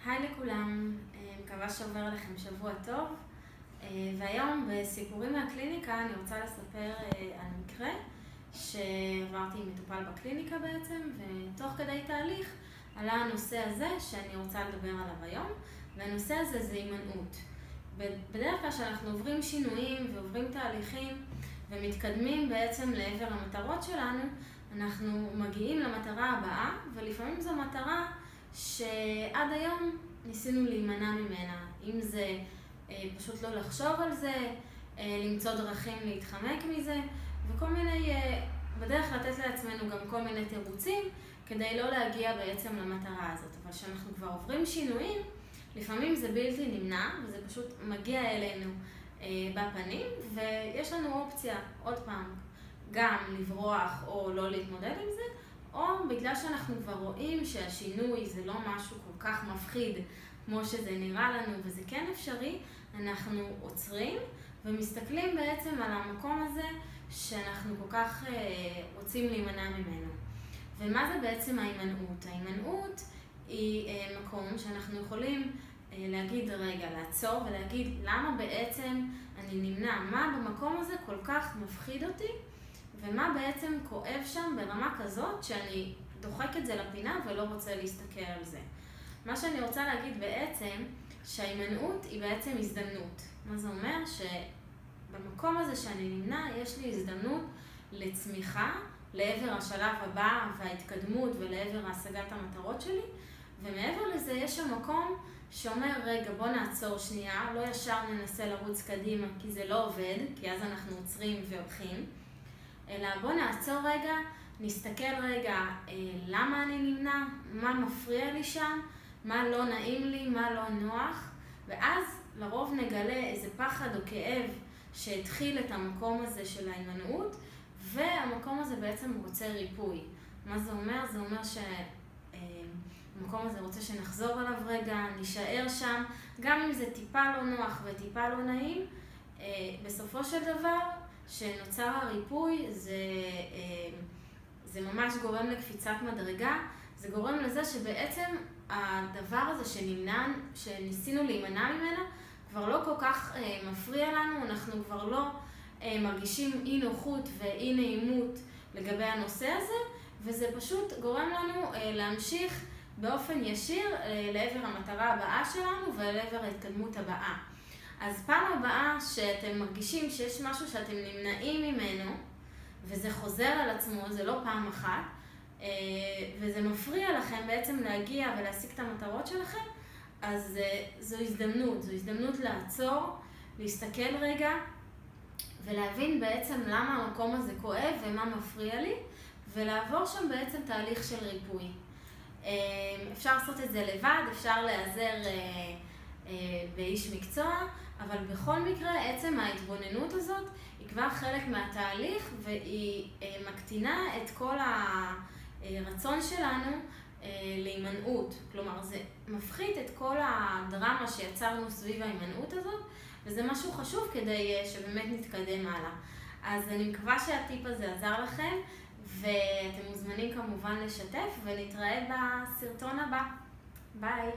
היי לכולם, מקווה שעובר לכם שבוע טוב. והיום בסיפורים מהקליניקה אני רוצה לספר על מקרה שעברתי עם מטופל בקליניקה בעצם, ותוך כדי תהליך עלה הנושא הזה שאני רוצה לדבר עליו היום, והנושא הזה זה הימנעות. בדרך כלל שאנחנו עוברים שינויים ועוברים תהליכים ומתקדמים בעצם לעבר המטרות שלנו, אנחנו מגיעים למטרה הבאה, ולפעמים זו מטרה שעד היום ניסינו להימנע ממנה. אם זה פשוט לא לחשוב על זה, למצוא דרכים להתחמק מזה, וכל מיני, בדרך לתת לעצמנו גם כל מיני תירוצים כדי לא להגיע בעצם למטרה הזאת. אבל כשאנחנו כבר עוברים שינויים, לפעמים זה בלתי נמנע, וזה פשוט מגיע אלינו בפנים, ויש לנו אופציה, עוד פעם, גם לברוח או לא להתמודד עם זה, או בגלל שאנחנו כבר רואים שהשינוי זה לא משהו כל כך מפחיד כמו שזה נראה לנו וזה כן אפשרי, אנחנו עוצרים ומסתכלים בעצם על המקום הזה שאנחנו כל כך רוצים להימנע ממנו. ומה זה בעצם ההימנעות? ההימנעות היא מקום שאנחנו יכולים להגיד רגע, לעצור ולהגיד למה בעצם אני נמנע, מה במקום הזה כל כך מפחיד אותי, ומה בעצם כואב שם ברמה כזאת שאני דוחק את זה לפינה ולא רוצה להסתכל על זה. מה שאני רוצה להגיד בעצם, שההימנעות היא בעצם הזדמנות. מה זה אומר? שבמקום הזה שאני נמנע, יש לי הזדמנות לצמיחה, לעבר השלב הבא וההתקדמות ולעבר השגת המטרות שלי, ומעבר לזה יש שם מקום שאומר, רגע, בוא נעצור שנייה, לא ישר ננסה לרוץ קדימה כי זה לא עובד, כי אז אנחנו עוצרים והולכים, אלא בוא נעצור רגע, נסתכל רגע למה אני נמנע, מה מפריע לי שם, מה לא נעים לי, מה לא נוח, ואז לרוב נגלה איזה פחד או כאב שהתחיל את המקום הזה של ההימנעות, והמקום הזה בעצם רוצה ריפוי. מה זה אומר? זה אומר שהמקום הזה רוצה שנחזור עליו רגע, נשאר שם, גם אם זה טיפה לא נוח וטיפה לא נעים, בסופו של דבר, שנוצר הריפוי, זה ממש גורם לקפיצת מדרגה, זה גורם לזה שבעצם הדבר הזה שניסינו להימנע ממנה, כבר לא כל כך מפריע לנו, אנחנו כבר לא מרגישים אי נוחות ואי נעימות לגבי הנושא הזה, וזה פשוט גורם לנו להמשיך באופן ישיר לעבר המטרה הבאה שלנו ולעבר ההתקדמות הבאה. אז פעם הבאה שאתם מרגישים שיש משהו שאתם נמנעים ממנו, וזה חוזר על עצמו, זה לא פעם אחת, וזה מפריע לכם בעצם להגיע ולהשיג את המטרות שלכם, אז זו הזדמנות לעצור, להסתכל רגע, ולהבין בעצם למה המקום הזה כואב ומה מפריע לי, ולעבור שם בעצם תהליך של ריפוי. אפשר לעשות את זה לבד, אפשר להיעזר באיש מקצוע, אבל בכל מקרה עצם ההתבוננות הזאת היא כבר חלק מהתהליך, והיא מקטינה את כל הרצון שלנו להימנעות. כלומר, זה מפחית את כל הדרמה שיצרנו סביב ההימנעות הזאת, וזה משהו חשוב כדי שבאמת נתקדם הלאה. אז אני מקווה שהטיפ הזה עזר לכם, ואתם מוזמנים כמובן לשתף, ונתראה בסרטון הבא. ביי!